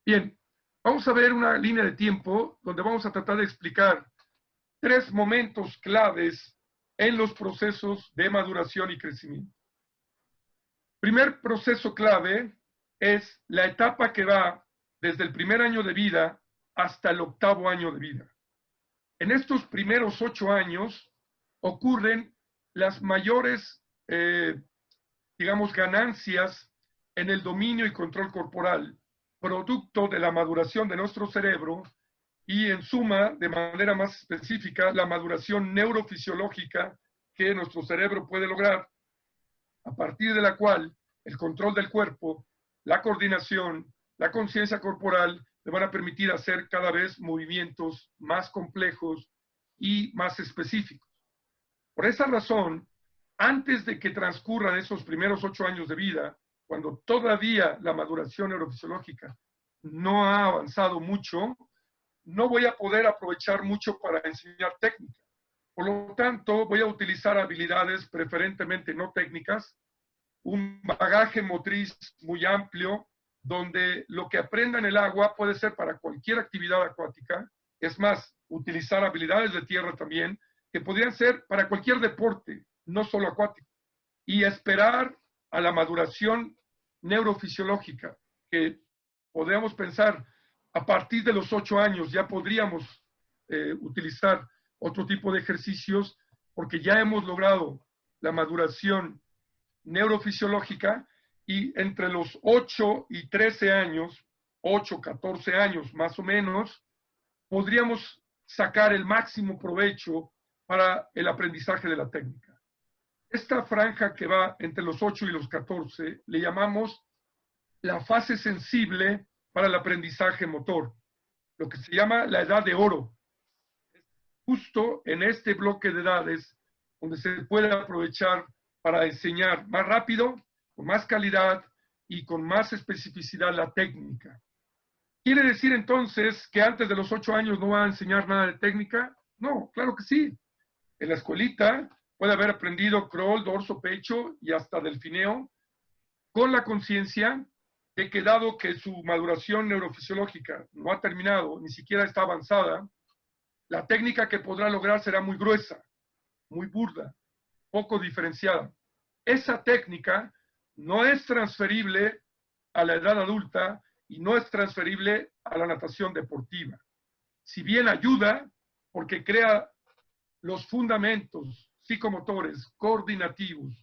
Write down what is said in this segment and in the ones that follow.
Bien, vamos a ver una línea de tiempo donde vamos a tratar de explicar 3 momentos claves en los procesos de maduración y crecimiento. Primer proceso clave es la etapa que va desde el primer año de vida hasta el 8º año de vida. En estos primeros 8 años ocurren las mayores, digamos, ganancias en el dominio y control corporal, producto de la maduración de nuestro cerebro y, en suma, de manera más específica, la maduración neurofisiológica que nuestro cerebro puede lograr, a partir de la cual el control del cuerpo, la coordinación, la conciencia corporal le van a permitir hacer cada vez movimientos más complejos y más específicos. Por esa razón, antes de que transcurran esos primeros 8 años de vida, cuando todavía la maduración neurofisiológica no ha avanzado mucho, no voy a poder aprovechar mucho para enseñar técnica. Por lo tanto, voy a utilizar habilidades preferentemente no técnicas, un bagaje motriz muy amplio, donde lo que aprenda en el agua puede ser para cualquier actividad acuática, es más, utilizar habilidades de tierra también, que podrían ser para cualquier deporte, no solo acuático, y esperar a la maduración neurofisiológica, que podríamos pensar a partir de los 8 años ya podríamos utilizar otro tipo de ejercicios, porque ya hemos logrado la maduración neurofisiológica, y entre los 8 y 13 años, 8, 14 años más o menos, podríamos sacar el máximo provecho para el aprendizaje de la técnica. Esta franja que va entre los 8 y los 14 le llamamos la fase sensible para el aprendizaje motor, lo que se llama la edad de oro. Justo en este bloque de edades donde se puede aprovechar para enseñar más rápido, con más calidad y con más especificidad la técnica. ¿Quiere decir entonces que antes de los 8 años no va a enseñar nada de técnica? No, claro que sí. En la escuelita puede haber aprendido crawl, dorso, pecho y hasta delfineo, con la conciencia de que, dado que su maduración neurofisiológica no ha terminado, ni siquiera está avanzada, la técnica que podrá lograr será muy gruesa, muy burda, poco diferenciada. Esa técnica no es transferible a la edad adulta y no es transferible a la natación deportiva. Si bien ayuda, porque crea los fundamentos psicomotores, coordinativos,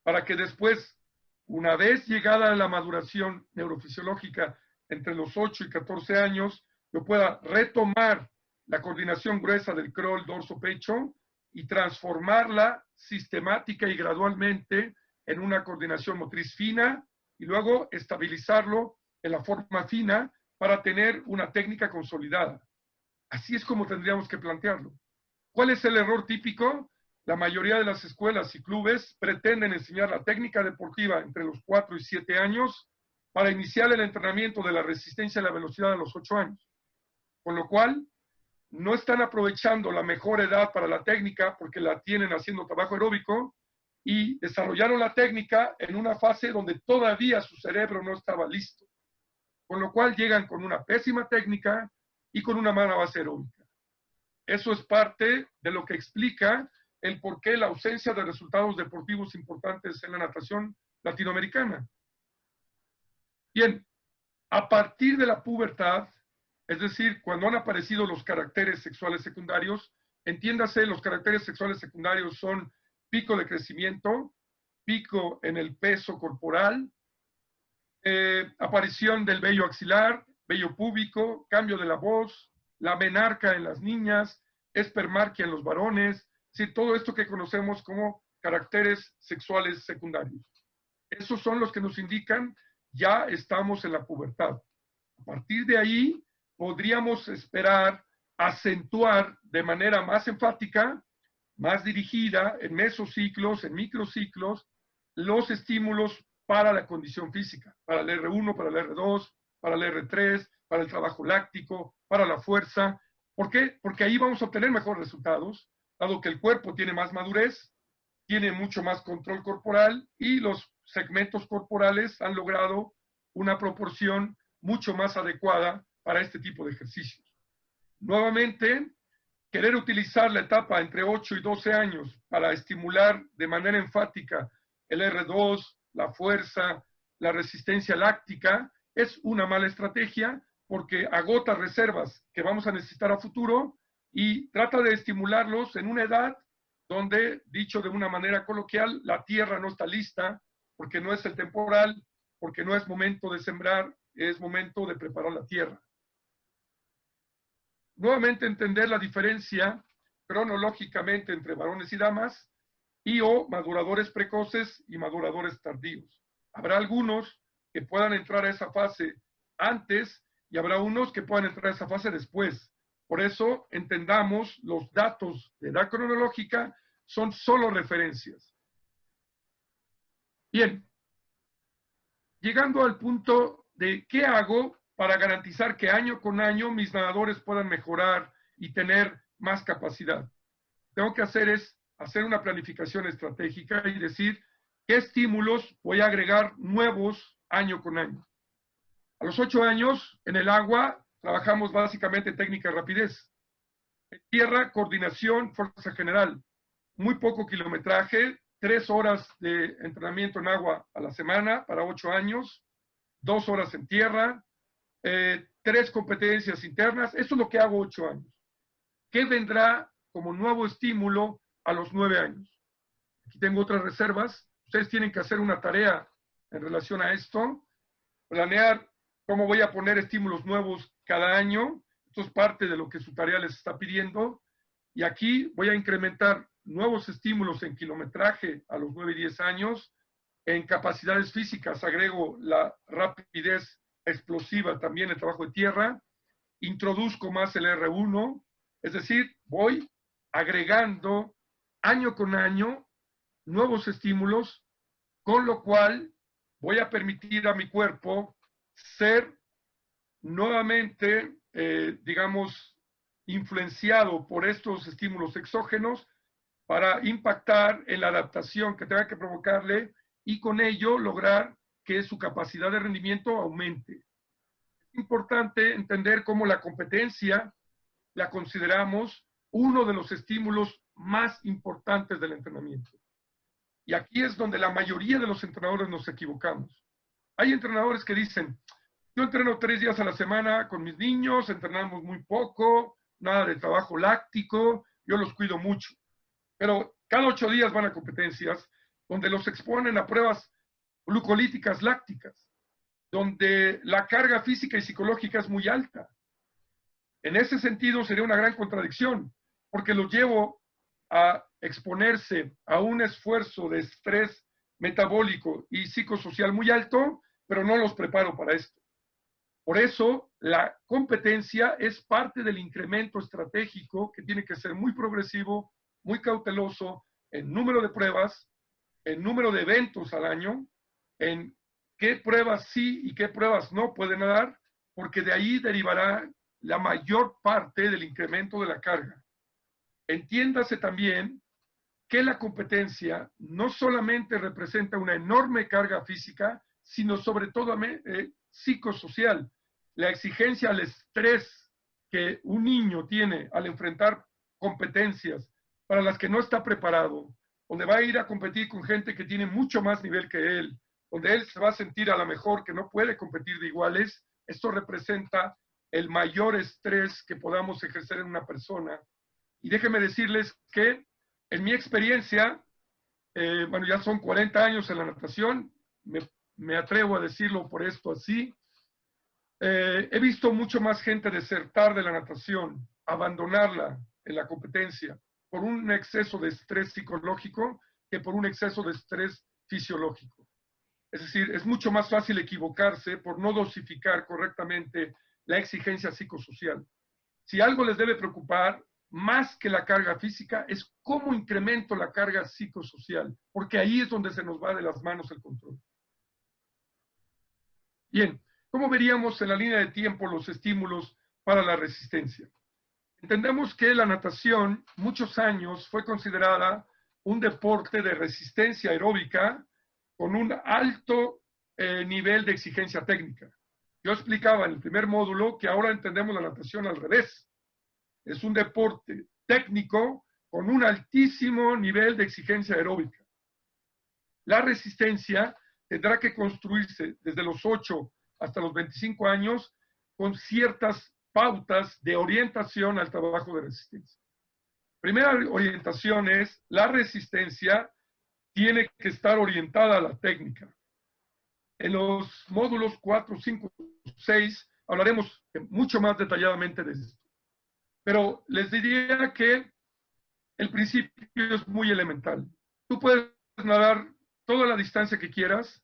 para que después, una vez llegada a la maduración neurofisiológica entre los 8 y 14 años, yo pueda retomar la coordinación gruesa del crawl, dorso, pecho y transformarla sistemática y gradualmente en una coordinación motriz fina y luego estabilizarlo en la forma fina para tener una técnica consolidada. Así es como tendríamos que plantearlo. ¿Cuál es el error típico? La mayoría de las escuelas y clubes pretenden enseñar la técnica deportiva entre los 4 y 7 años para iniciar el entrenamiento de la resistencia y la velocidad a los 8 años. Con lo cual, no están aprovechando la mejor edad para la técnica porque la tienen haciendo trabajo aeróbico y desarrollaron la técnica en una fase donde todavía su cerebro no estaba listo. Con lo cual llegan con una pésima técnica y con una mala base aeróbica. Eso es parte de lo que explica el por qué la ausencia de resultados deportivos importantes en la natación latinoamericana. Bien, a partir de la pubertad, es decir, cuando han aparecido los caracteres sexuales secundarios, entiéndase, los caracteres sexuales secundarios son pico de crecimiento, pico en el peso corporal, aparición del vello axilar, vello púbico, cambio de la voz, la menarca en las niñas, espermarquia en los varones, es decir, todo esto que conocemos como caracteres sexuales secundarios. Esos son los que nos indican ya estamos en la pubertad. A partir de ahí podríamos esperar acentuar de manera más enfática, más dirigida, en mesociclos, en microciclos, los estímulos para la condición física, para el R1, para el R2, para el R3, para el trabajo láctico, para la fuerza. ¿Por qué? Porque ahí vamos a obtener mejores resultados, dado que el cuerpo tiene más madurez, tiene mucho más control corporal y los segmentos corporales han logrado una proporción mucho más adecuada para este tipo de ejercicios. Nuevamente, querer utilizar la etapa entre 8 y 12 años para estimular de manera enfática el R2, la fuerza, la resistencia láctica, es una mala estrategia porque agota reservas que vamos a necesitar a futuro y trata de estimularlos en una edad donde, dicho de una manera coloquial, la tierra no está lista porque no es el temporal, porque no es momento de sembrar, es momento de preparar la tierra. Nuevamente entender la diferencia cronológicamente entre varones y damas y o maduradores precoces y maduradores tardíos. Habrá algunos que puedan entrar a esa fase antes y habrá unos que puedan entrar a esa fase después. Por eso entendamos los datos de edad cronológica son solo referencias. Bien, llegando al punto de qué hago para garantizar que año con año mis nadadores puedan mejorar y tener más capacidad. Tengo que hacer una planificación estratégica y decir qué estímulos voy a agregar nuevos año con año. A los 8 años, en el agua, trabajamos básicamente técnica de rapidez. En tierra, coordinación, fuerza general. Muy poco kilometraje, 3 horas de entrenamiento en agua a la semana para 8 años, 2 horas en tierra, 3 competencias internas. Eso es lo que hago 8 años. ¿Qué vendrá como nuevo estímulo a los 9 años? Aquí tengo otras reservas. Ustedes tienen que hacer una tarea en relación a esto, planear cómo voy a poner estímulos nuevos cada año. Esto es parte de lo que su tarea les está pidiendo. Y aquí voy a incrementar nuevos estímulos en kilometraje a los 9 y 10 años. En capacidades físicas agrego la rapidez explosiva, también el trabajo de tierra. Introduzco más el R1. Es decir, voy agregando año con año nuevos estímulos, con lo cual voy a permitir a mi cuerpo ser nuevamente, digamos, influenciado por estos estímulos exógenos para impactar en la adaptación que tenga que provocarle y con ello lograr que su capacidad de rendimiento aumente. Es importante entender cómo la competencia la consideramos uno de los estímulos más importantes del entrenamiento. Y aquí es donde la mayoría de los entrenadores nos equivocamos. Hay entrenadores que dicen, yo entreno 3 días a la semana con mis niños, entrenamos muy poco, nada de trabajo láctico, yo los cuido mucho. Pero cada 8 días van a competencias donde los exponen a pruebas glucolíticas lácticas, donde la carga física y psicológica es muy alta. En ese sentido sería una gran contradicción, porque los llevo a exponerse a un esfuerzo de estrés metabólico y psicosocial muy alto, pero no los preparo para esto. Por eso, la competencia es parte del incremento estratégico que tiene que ser muy progresivo, muy cauteloso en número de pruebas, en número de eventos al año, en qué pruebas sí y qué pruebas no pueden dar, porque de ahí derivará la mayor parte del incremento de la carga. Entiéndase también que la competencia no solamente representa una enorme carga física, sino sobre todo psicosocial. La exigencia al estrés que un niño tiene al enfrentar competencias para las que no está preparado, donde va a ir a competir con gente que tiene mucho más nivel que él, donde él se va a sentir a lo mejor que no puede competir de iguales, esto representa el mayor estrés que podamos ejercer en una persona. Y déjenme decirles que en mi experiencia, bueno, ya son 40 años en la natación, me atrevo a decirlo por esto así, he visto mucho más gente desertar de la natación, abandonarla en la competencia por un exceso de estrés psicológico que por un exceso de estrés fisiológico. Es decir, es mucho más fácil equivocarse por no dosificar correctamente la exigencia psicosocial. Si algo les debe preocupar, más que la carga física, es cómo incremento la carga psicosocial, porque ahí es donde se nos va de las manos el control. Bien, ¿cómo veríamos en la línea de tiempo los estímulos para la resistencia? Entendemos que la natación, muchos años, fue considerada un deporte de resistencia aeróbica con un alto nivel de exigencia técnica. Yo explicaba en el primer módulo que ahora entendemos la natación al revés. Es un deporte técnico con un altísimo nivel de exigencia aeróbica. La resistencia tendrá que construirse desde los 8 hasta los 25 años con ciertas pautas de orientación al trabajo de resistencia. Primera orientación es la resistencia tiene que estar orientada a la técnica. En los módulos 4, 5, 6 hablaremos mucho más detalladamente de esto. Pero les diría que el principio es muy elemental. Tú puedes nadar toda la distancia que quieras,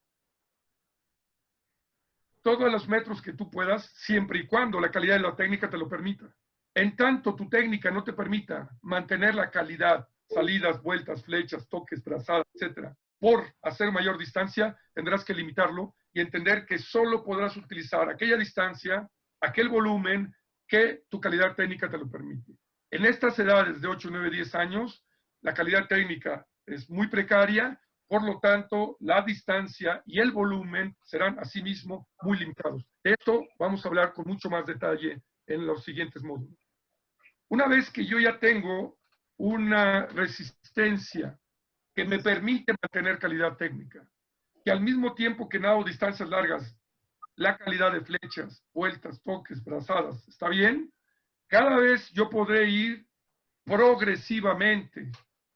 todos los metros que tú puedas, siempre y cuando la calidad de la técnica te lo permita. En tanto tu técnica no te permita mantener la calidad, salidas, vueltas, flechas, toques, brazadas, etcétera, por hacer mayor distancia, tendrás que limitarlo y entender que solo podrás utilizar aquella distancia, aquel volumen que tu calidad técnica te lo permite. En estas edades de 8, 9, 10 años, la calidad técnica es muy precaria, por lo tanto, la distancia y el volumen serán asimismo muy limitados. De esto vamos a hablar con mucho más detalle en los siguientes módulos. Una vez que yo ya tengo una resistencia que me permite mantener calidad técnica, que al mismo tiempo que nado distancias largas, la calidad de flechas, vueltas, toques, brazadas, ¿está bien? Cada vez yo podré ir progresivamente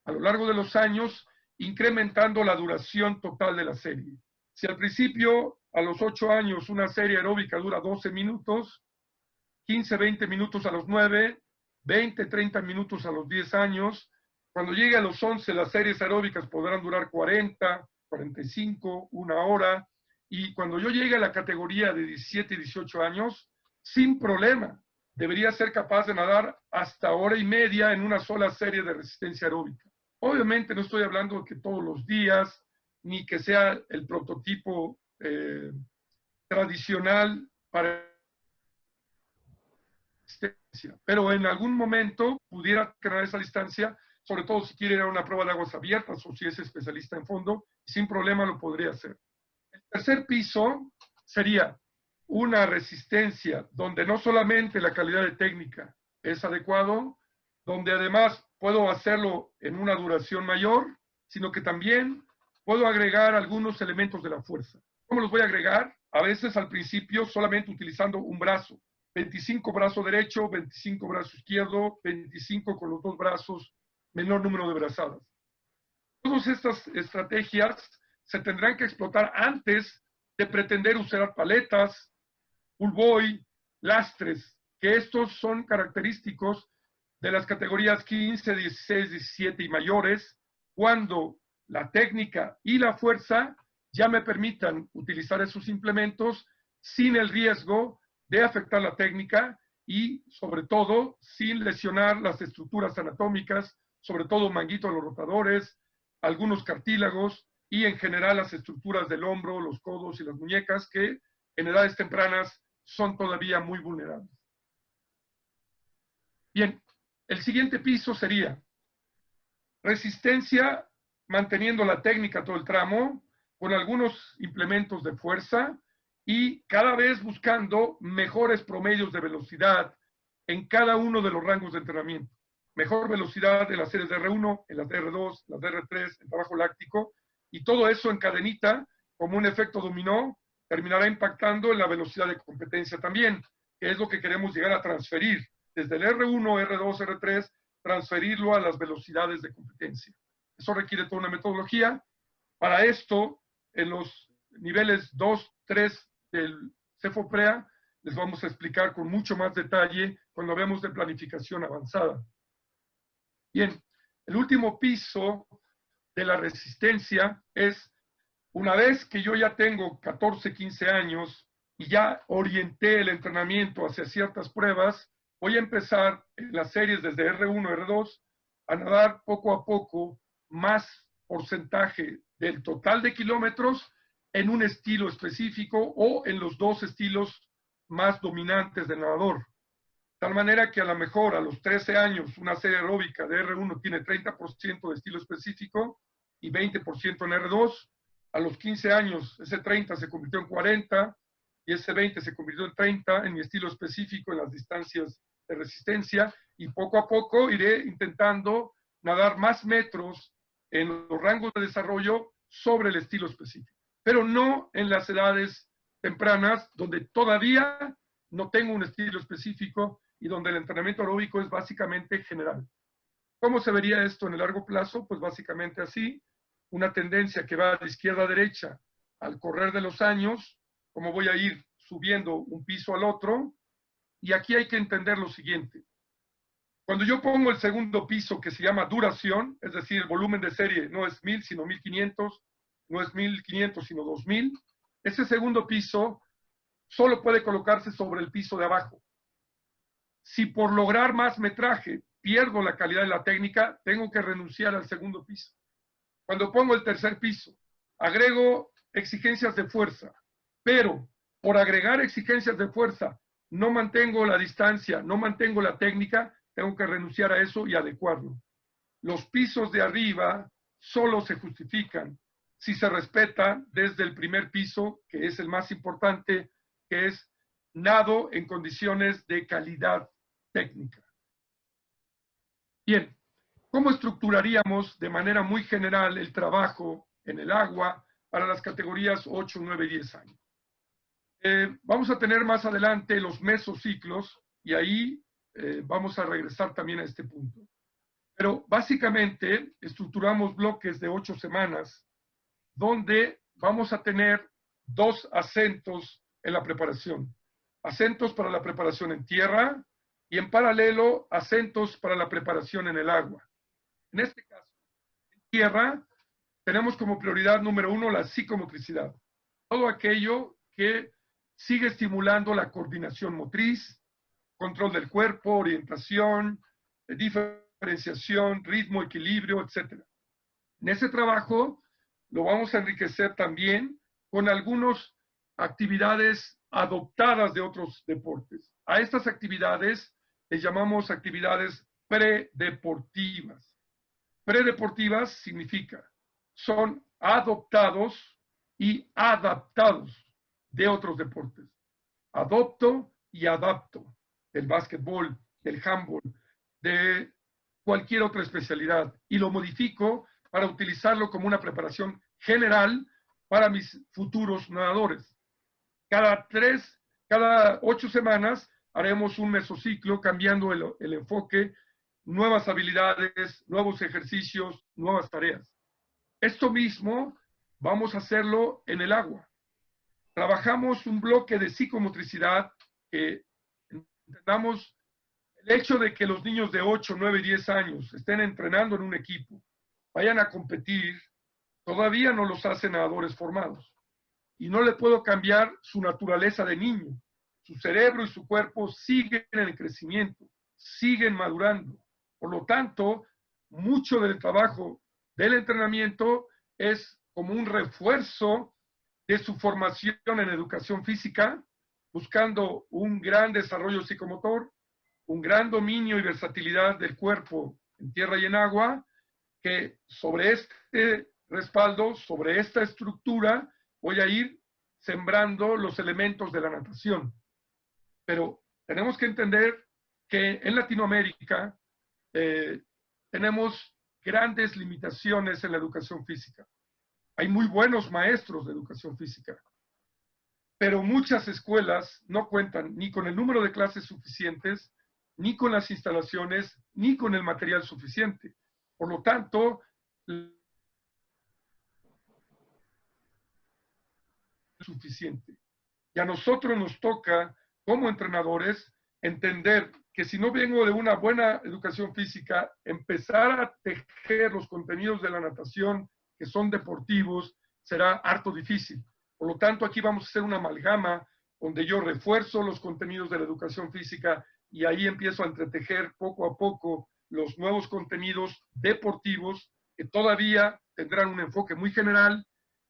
a lo largo de los años incrementando la duración total de la serie. Si al principio, a los 8 años, una serie aeróbica dura 12 minutos, 15, 20 minutos a los 9, 20, 30 minutos a los 10 años, cuando llegue a los 11, las series aeróbicas podrán durar 40, 45, una hora, y cuando yo llegue a la categoría de 17 y 18 años, sin problema, debería ser capaz de nadar hasta hora y media en una sola serie de resistencia aeróbica. Obviamente no estoy hablando de que todos los días, ni que sea el prototipo tradicional para resistencia, pero en algún momento pudiera tener esa distancia, sobre todo si quiere ir a una prueba de aguas abiertas o si es especialista en fondo, sin problema lo podría hacer. El tercer piso sería una resistencia donde no solamente la calidad de técnica es adecuado, donde además puedo hacerlo en una duración mayor, sino que también puedo agregar algunos elementos de la fuerza. ¿Cómo los voy a agregar? A veces al principio solamente utilizando un brazo. 25 brazo derecho, 25 brazo izquierdo, 25 con los dos brazos, menor número de brazadas. Todas estas estrategias se tendrán que explotar antes de pretender usar paletas, pull buoy, lastres, que estos son característicos de las categorías 15, 16, 17 y mayores, cuando la técnica y la fuerza ya me permitan utilizar esos implementos sin el riesgo de afectar la técnica y, sobre todo, sin lesionar las estructuras anatómicas, sobre todo manguito a los rotadores, algunos cartílagos y, en general, las estructuras del hombro, los codos y las muñecas, que en edades tempranas son todavía muy vulnerables. Bien, el siguiente piso sería resistencia manteniendo la técnica todo el tramo, con algunos implementos de fuerza y cada vez buscando mejores promedios de velocidad en cada uno de los rangos de entrenamiento. Mejor velocidad en las series de R1, en las de R2, las de R3, en trabajo láctico, y todo eso en cadenita, como un efecto dominó, terminará impactando en la velocidad de competencia también, que es lo que queremos llegar a transferir desde el R1, R2, R3, transferirlo a las velocidades de competencia. Eso requiere toda una metodología. Para esto, en los niveles 2, 3 del CEFOPREA, les vamos a explicar con mucho más detalle cuando hablemos de planificación avanzada. Bien, el último piso de la resistencia es, una vez que yo ya tengo 14, 15 años y ya orienté el entrenamiento hacia ciertas pruebas, voy a empezar en las series desde R1, R2, a nadar poco a poco más porcentaje del total de kilómetros en un estilo específico o en los dos estilos más dominantes del nadador. De tal manera que a lo mejor a los 13 años una serie aeróbica de R1 tiene 30% de estilo específico y 20% en R2. A los 15 años ese 30 se convirtió en 40 y ese 20 se convirtió en 30 en mi estilo específico en las distancias de resistencia, y poco a poco iré intentando nadar más metros en los rangos de desarrollo sobre el estilo específico, pero no en las edades tempranas donde todavía no tengo un estilo específico y donde el entrenamiento aeróbico es básicamente general. ¿Cómo se vería esto en el largo plazo? Pues básicamente así, una tendencia que va de izquierda a derecha al correr de los años, como voy a ir subiendo un piso al otro, y aquí hay que entender lo siguiente. Cuando yo pongo el segundo piso que se llama duración, es decir, el volumen de serie no es 1000 sino 1500, no es 1500 sino 2000, ese segundo piso solo puede colocarse sobre el piso de abajo. Si por lograr más metraje pierdo la calidad de la técnica, tengo que renunciar al segundo piso. Cuando pongo el tercer piso, agrego exigencias de fuerza, pero por agregar exigencias de fuerza no mantengo la distancia, no mantengo la técnica, tengo que renunciar a eso y adecuarlo. Los pisos de arriba solo se justifican si se respeta desde el primer piso, que es el más importante, que es nado en condiciones de calidad técnica. Bien, ¿cómo estructuraríamos de manera muy general el trabajo en el agua para las categorías 8, 9 y 10 años? Vamos a tener más adelante los mesociclos y ahí vamos a regresar también a este punto. Pero básicamente estructuramos bloques de 8 semanas donde vamos a tener 2 acentos en la preparación. Acentos para la preparación en tierra y en paralelo acentos para la preparación en el agua. En este caso, en tierra tenemos como prioridad número 1 la psicomotricidad. Todo aquello que sigue estimulando la coordinación motriz, control del cuerpo, orientación, diferenciación, ritmo, equilibrio, etc. En ese trabajo lo vamos a enriquecer también con algunas actividades adoptadas de otros deportes. A estas actividades les llamamos actividades predeportivas. Predeportivas significa, son adoptados y adaptados de otros deportes. Adopto y adapto del básquetbol, del handball, de cualquier otra especialidad y lo modifico para utilizarlo como una preparación general para mis futuros nadadores. Cada 8 semanas haremos un mesociclo cambiando el enfoque, nuevas habilidades, nuevos ejercicios, nuevas tareas. Esto mismo vamos a hacerlo en el agua. Trabajamos un bloque de psicomotricidad que entendamos el hecho de que los niños de 8, 9, 10 años estén entrenando en un equipo, vayan a competir, todavía no los hacen nadadores formados. Y no le puedo cambiar su naturaleza de niño. Su cerebro y su cuerpo siguen en el crecimiento, siguen madurando. Por lo tanto, mucho del trabajo del entrenamiento es como un refuerzo de su formación en educación física, buscando un gran desarrollo psicomotor, un gran dominio y versatilidad del cuerpo en tierra y en agua, que sobre este respaldo, sobre esta estructura, voy a ir sembrando los elementos de la natación. Pero tenemos que entender que en Latinoamérica tenemos grandes limitaciones en la educación física. Hay muy buenos maestros de educación física, pero muchas escuelas no cuentan ni con el número de clases suficientes, ni con las instalaciones, ni con el material suficiente. Por lo tanto, suficiente. Y a nosotros nos toca, como entrenadores, entender que si no vengo de una buena educación física, empezar a tejer los contenidos de la natación que son deportivos será harto difícil. Por lo tanto, aquí vamos a hacer una amalgama donde yo refuerzo los contenidos de la educación física y ahí empiezo a entretejer poco a poco los nuevos contenidos deportivos que todavía tendrán un enfoque muy general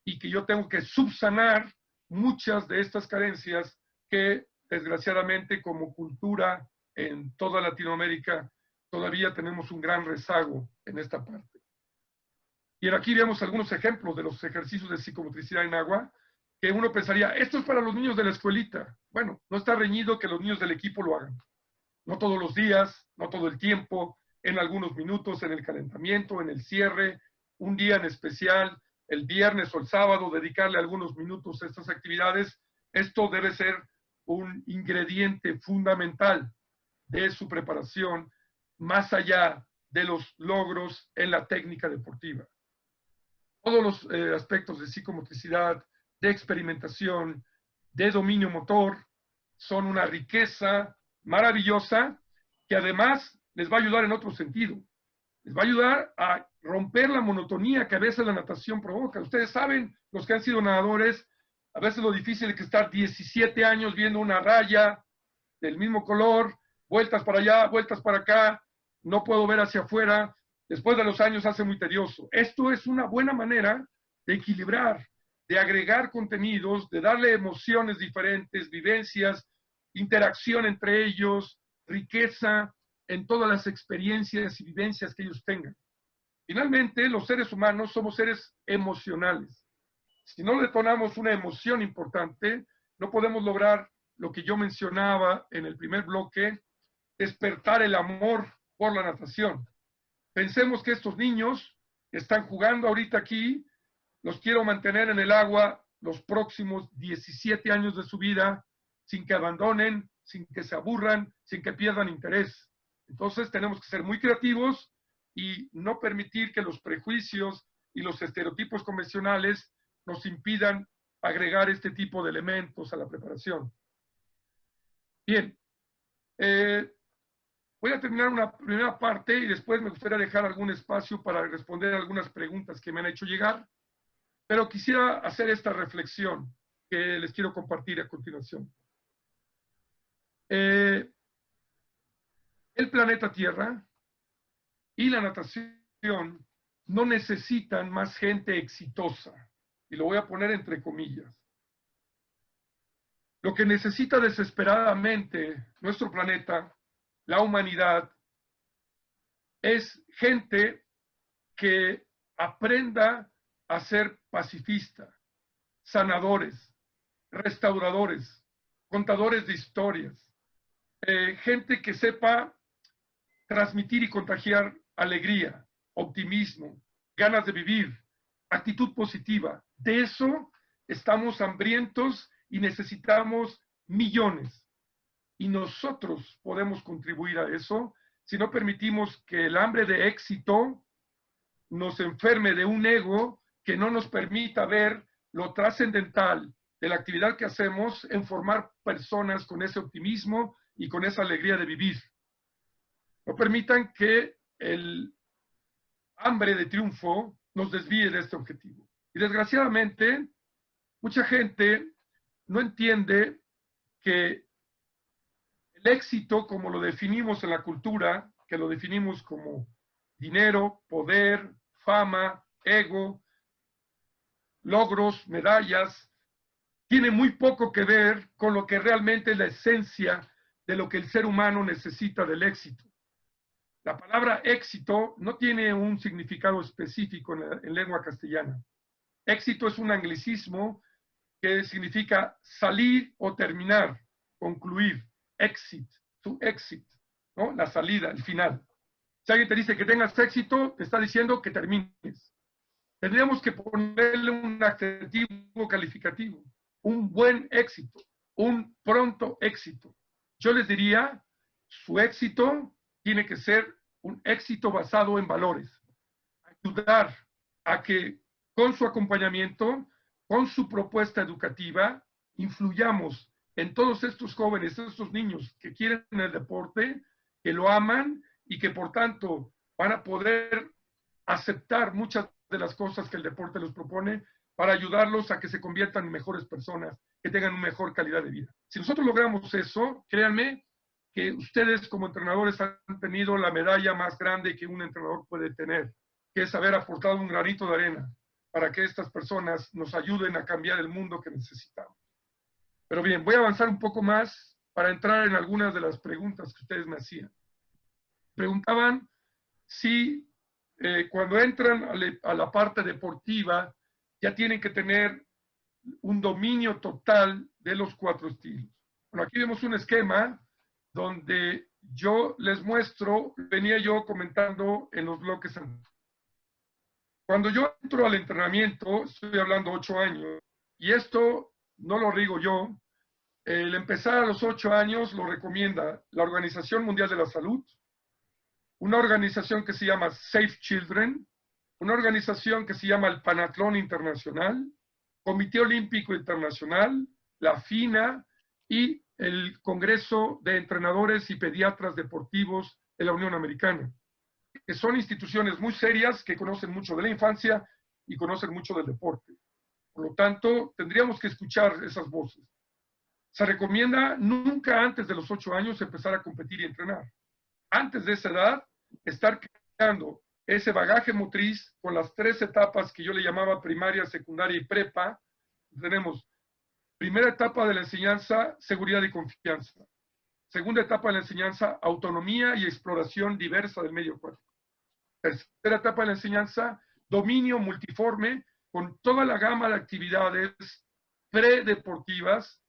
y que yo tengo que subsanar muchas de estas carencias que desgraciadamente como cultura en toda Latinoamérica todavía tenemos un gran rezago en esta parte. Y aquí vemos algunos ejemplos de los ejercicios de psicomotricidad en agua. que uno pensaría, esto es para los niños de la escuelita. Bueno, no está reñido que los niños del equipo lo hagan. No todos los días, no todo el tiempo, en algunos minutos, en el calentamiento, en el cierre, un día en especial, el viernes o el sábado, dedicarle algunos minutos a estas actividades. Esto debe ser un ingrediente fundamental de su preparación, más allá de los logros en la técnica deportiva. Todos los aspectos de psicomotricidad, de experimentación, de dominio motor, son una riqueza maravillosa que además les va a ayudar en otro sentido. Les va a ayudar a romper la monotonía que a veces la natación provoca. Ustedes saben, los que han sido nadadores, a veces lo difícil es que estar 17 años viendo una raya del mismo color, vueltas para allá, vueltas para acá, no puedo ver hacia afuera, después de los años hace muy tedioso. Esto es una buena manera de equilibrar, de agregar contenidos, de darle emociones diferentes, vivencias, interacción entre ellos, riqueza en todas las experiencias y vivencias que ellos tengan. Finalmente, los seres humanos somos seres emocionales. Si no detonamos una emoción importante, no podemos lograr lo que yo mencionaba en el primer bloque, despertar el amor por la natación. Pensemos que estos niños que están jugando ahorita aquí, los quiero mantener en el agua los próximos 17 años de su vida, sin que abandonen, sin que se aburran, sin que pierdan interés. Entonces tenemos que ser muy creativos y no permitir que los prejuicios y los estereotipos convencionales nos impidan agregar este tipo de elementos a la preparación. Bien, voy a terminar una primera parte y después me gustaría dejar algún espacio para responder algunas preguntas que me han hecho llegar, pero quisiera hacer esta reflexión que les quiero compartir a continuación. El planeta Tierra y la natación no necesitan más gente exitosa, y lo voy a poner entre comillas. Lo que necesita desesperadamente nuestro planeta, la humanidad, es gente que aprenda a ser pacifista, sanadores, restauradores, contadores de historias, gente que sepa transmitir y contagiar alegría, optimismo, ganas de vivir, actitud positiva. De eso estamos hambrientos y necesitamos millones. Y nosotros podemos contribuir a eso si no permitimos que el hambre de éxito nos enferme de un ego que no nos permita ver lo trascendental de la actividad que hacemos en formar personas con ese optimismo y con esa alegría de vivir. No permitan que el hambre de triunfo nos desvíe de este objetivo. Y desgraciadamente, mucha gente no entiende que el éxito, como lo definimos en la cultura, que lo definimos como dinero, poder, fama, ego, logros, medallas, tiene muy poco que ver con lo que realmente es la esencia de lo que el ser humano necesita del éxito. La palabra éxito no tiene un significado específico en lengua castellana. Éxito es un anglicismo que significa salir o terminar, concluir, exit, to exit, ¿no? La salida, el final. Si alguien te dice que tengas éxito, te está diciendo que termines. Tendríamos que ponerle un adjetivo calificativo, un buen éxito, un pronto éxito. Yo les diría, su éxito tiene que ser un éxito basado en valores. Ayudar a que con su acompañamiento, con su propuesta educativa, influyamos en todos estos jóvenes, estos niños que quieren el deporte, que lo aman y que por tanto van a poder aceptar muchas de las cosas que el deporte les propone para ayudarlos a que se conviertan en mejores personas, que tengan una mejor calidad de vida. Si nosotros logramos eso, créanme que ustedes como entrenadores han tenido la medalla más grande que un entrenador puede tener, que es haber aportado un granito de arena para que estas personas nos ayuden a cambiar el mundo que necesitamos. Pero bien, voy a avanzar un poco más para entrar en algunas de las preguntas que ustedes me hacían. Preguntaban si cuando entran a la parte deportiva ya tienen que tener un dominio total de los 4 estilos. Bueno, aquí vemos un esquema donde yo les muestro, venía yo comentando en los bloques anteriores. Cuando yo entro al entrenamiento, estoy hablando 8 años, y esto no lo digo yo, el empezar a los 8 años lo recomienda la Organización Mundial de la Salud, una organización que se llama Safe Children, una organización que se llama el Panatlón Internacional, Comité Olímpico Internacional, la FINA y el Congreso de Entrenadores y Pediatras Deportivos de la Unión Americana, que son instituciones muy serias que conocen mucho de la infancia y conocen mucho del deporte. Por lo tanto, tendríamos que escuchar esas voces. Se recomienda nunca antes de los 8 años empezar a competir y entrenar. Antes de esa edad, estar creando ese bagaje motriz con las 3 etapas que yo le llamaba primaria, secundaria y prepa. Tenemos primera etapa de la enseñanza, seguridad y confianza. Segunda etapa de la enseñanza, autonomía y exploración diversa del medio acuático. Tercera etapa de la enseñanza, dominio multiforme con toda la gama de actividades predeportivas,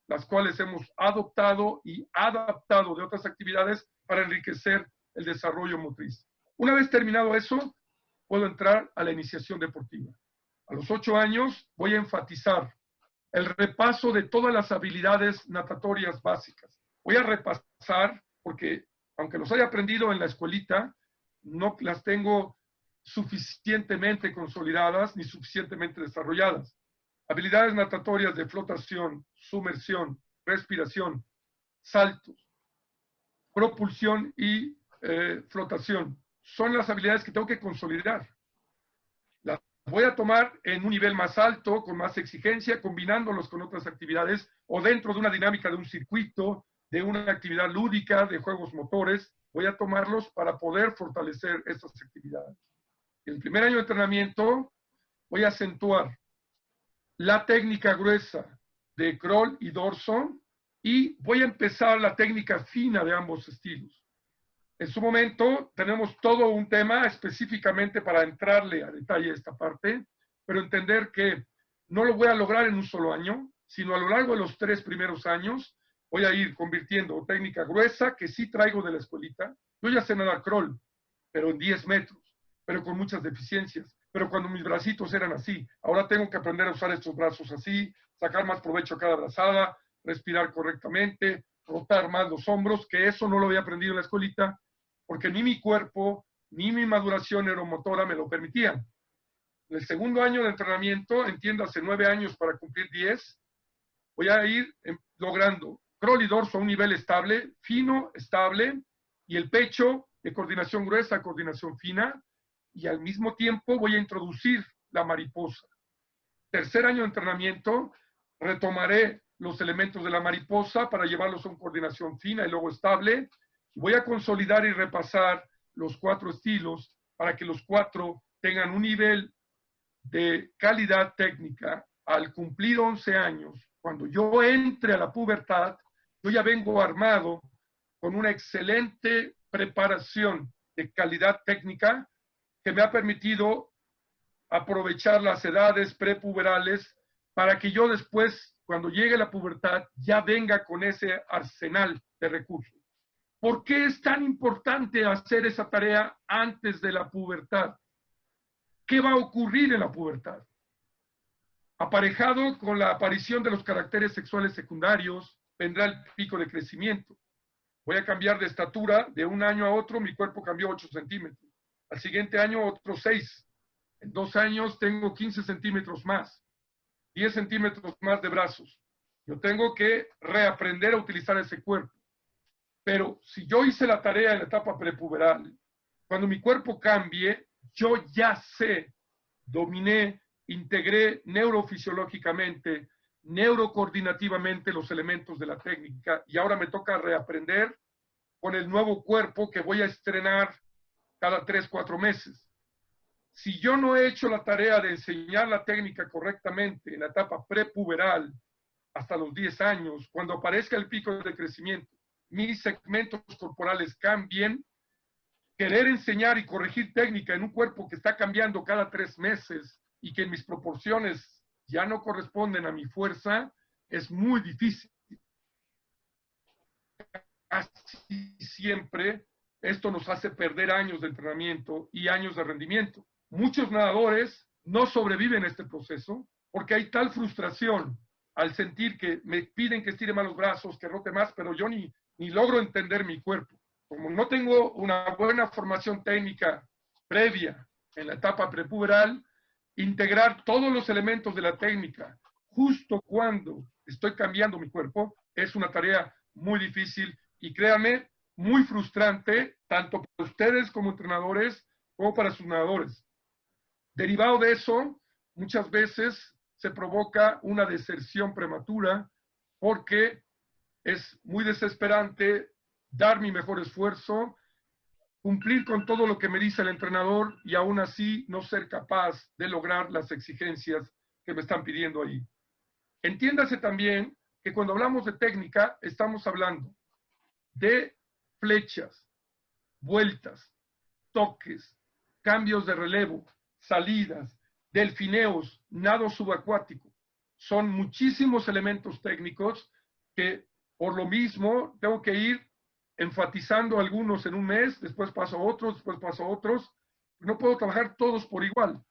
las cuales hemos adoptado y adaptado de otras actividades para enriquecer el desarrollo motriz. Una vez terminado eso, puedo entrar a la iniciación deportiva. A los 8 años voy a enfatizar el repaso de todas las habilidades natatorias básicas. Voy a repasar, porque aunque los haya aprendido en la escuelita, no las tengo suficientemente consolidadas ni suficientemente desarrolladas. Habilidades natatorias de flotación, sumersión, respiración, saltos, propulsión y flotación. Son las habilidades que tengo que consolidar. Las voy a tomar en un nivel más alto, con más exigencia, combinándolos con otras actividades o dentro de una dinámica de un circuito, de una actividad lúdica, de juegos motores. Voy a tomarlos para poder fortalecer estas actividades. En el primer año de entrenamiento voy a acentuar la técnica gruesa de crawl y dorso y voy a empezar la técnica fina de ambos estilos. En su momento tenemos todo un tema específicamente para entrarle a detalle a esta parte, pero entender que no lo voy a lograr en un solo año, sino a lo largo de los 3 primeros años voy a ir convirtiendo técnica gruesa, que sí traigo de la escuelita. Yo ya sé nadar crawl, pero en 10 metros, pero con muchas deficiencias. Pero cuando mis bracitos eran así, ahora tengo que aprender a usar estos brazos así, sacar más provecho a cada brazada, respirar correctamente, rotar más los hombros, que eso no lo había aprendido en la escuelita, porque ni mi cuerpo, ni mi maduración neuromotora me lo permitían. En el segundo año de entrenamiento, entiéndase 9 años para cumplir 10, voy a ir logrando crawl y dorso a un nivel estable, fino, estable, y el pecho de coordinación gruesa a coordinación fina, y al mismo tiempo voy a introducir la mariposa. Tercer año de entrenamiento, retomaré los elementos de la mariposa para llevarlos a una coordinación fina y luego estable. Voy a consolidar y repasar los 4 estilos para que los 4 tengan un nivel de calidad técnica al cumplir 11 años. Cuando yo entre a la pubertad, yo ya vengo armado con una excelente preparación de calidad técnica que me ha permitido aprovechar las edades prepuberales para que yo después, cuando llegue la pubertad, ya venga con ese arsenal de recursos. ¿Por qué es tan importante hacer esa tarea antes de la pubertad? ¿Qué va a ocurrir en la pubertad? Aparejado con la aparición de los caracteres sexuales secundarios, vendrá el pico de crecimiento. Voy a cambiar de estatura, de un año a otro mi cuerpo cambió 8 centímetros. Al siguiente año otros 6. En 2 años tengo 15 centímetros más, 10 centímetros más de brazos. Yo tengo que reaprender a utilizar ese cuerpo. Pero si yo hice la tarea en la etapa prepuberal, cuando mi cuerpo cambie, yo ya sé, dominé, integré neurofisiológicamente, neurocoordinativamente los elementos de la técnica y ahora me toca reaprender con el nuevo cuerpo que voy a estrenar cada 3, 4 meses. Si yo no he hecho la tarea de enseñar la técnica correctamente en la etapa prepuberal hasta los 10 años, cuando aparezca el pico de crecimiento, mis segmentos corporales cambien, querer enseñar y corregir técnica en un cuerpo que está cambiando cada 3 meses y que en mis proporciones ya no corresponden a mi fuerza, es muy difícil. Casi siempre esto nos hace perder años de entrenamiento y años de rendimiento. Muchos nadadores no sobreviven a este proceso porque hay tal frustración al sentir que me piden que estire más los brazos, que rote más, pero yo ni logro entender mi cuerpo. Como no tengo una buena formación técnica previa en la etapa prepuberal, integrar todos los elementos de la técnica justo cuando estoy cambiando mi cuerpo es una tarea muy difícil y créanme, muy frustrante, tanto para ustedes como entrenadores, como para sus nadadores. Derivado de eso, muchas veces se provoca una deserción prematura porque es muy desesperante dar mi mejor esfuerzo, cumplir con todo lo que me dice el entrenador y aún así no ser capaz de lograr las exigencias que me están pidiendo ahí. Entiéndase también que cuando hablamos de técnica, estamos hablando de flechas, vueltas, toques, cambios de relevo, salidas, delfineos, nado subacuático. Son muchísimos elementos técnicos que por lo mismo tengo que ir enfatizando algunos en un mes, después paso a otros, después paso a otros. No puedo trabajar todos por igual.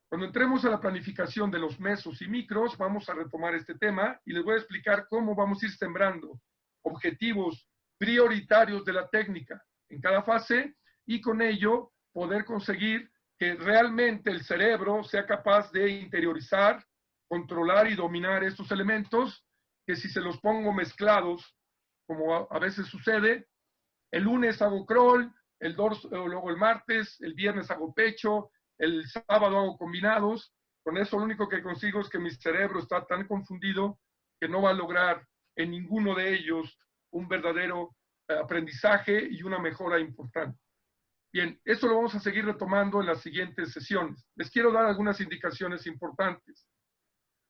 Cuando entremos a la planificación de los mesos y micros, vamos a retomar este tema y les voy a explicar cómo vamos a ir sembrando objetivos prioritarios de la técnica en cada fase y con ello poder conseguir que realmente el cerebro sea capaz de interiorizar, controlar y dominar estos elementos, que si se los pongo mezclados, como a veces sucede, el lunes hago crawl, el dorso, luego el martes, el viernes hago pecho, el sábado hago combinados. Con eso lo único que consigo es que mi cerebro está tan confundido que no va a lograr en ninguno de ellos un verdadero aprendizaje y una mejora importante. Bien, eso lo vamos a seguir retomando en las siguientes sesiones. Les quiero dar algunas indicaciones importantes.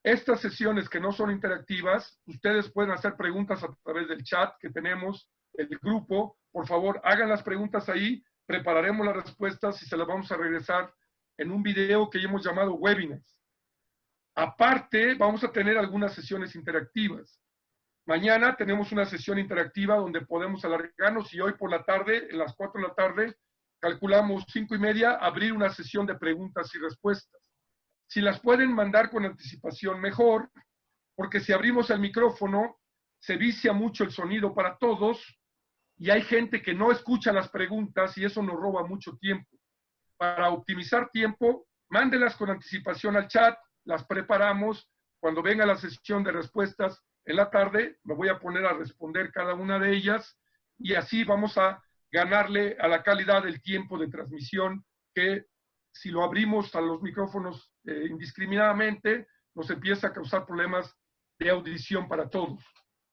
Estas sesiones que no son interactivas, ustedes pueden hacer preguntas a través del chat que tenemos, el grupo. Por favor, hagan las preguntas ahí, prepararemos las respuestas y se las vamos a regresar en un video que hemos llamado webinars. Aparte, vamos a tener algunas sesiones interactivas. Mañana tenemos una sesión interactiva donde podemos alargarnos y hoy por la tarde, en las 4 de la tarde, calculamos 5:30, abrir una sesión de preguntas y respuestas. Si las pueden mandar con anticipación, mejor, porque si abrimos el micrófono, se vicia mucho el sonido para todos y hay gente que no escucha las preguntas y eso nos roba mucho tiempo. Para optimizar tiempo, mándenlas con anticipación al chat, las preparamos. Cuando venga la sesión de respuestas en la tarde, me voy a poner a responder cada una de ellas y así vamos a ganarle a la calidad del tiempo de transmisión que si lo abrimos a los micrófonos indiscriminadamente, nos empieza a causar problemas de audición para todos.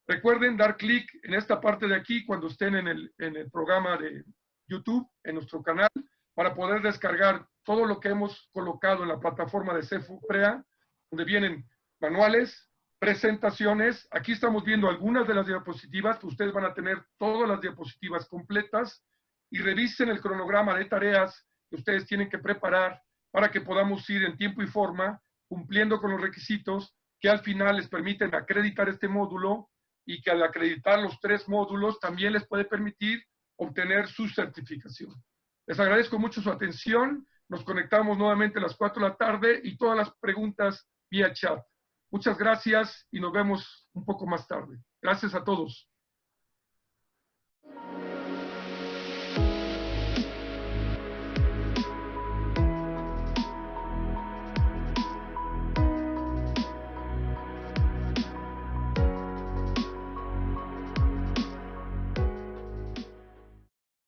Recuerden dar clic en esta parte de aquí cuando estén en el programa de YouTube, en nuestro canal, para poder descargar todo lo que hemos colocado en la plataforma de CEFU-PREA, donde vienen manuales, presentaciones. Aquí estamos viendo algunas de las diapositivas, pues ustedes van a tener todas las diapositivas completas y revisen el cronograma de tareas que ustedes tienen que preparar para que podamos ir en tiempo y forma cumpliendo con los requisitos que al final les permiten acreditar este módulo y que al acreditar los 3 módulos también les puede permitir obtener su certificación. Les agradezco mucho su atención. Nos conectamos nuevamente a las 4 de la tarde y todas las preguntas vía chat. Muchas gracias y nos vemos un poco más tarde. Gracias a todos.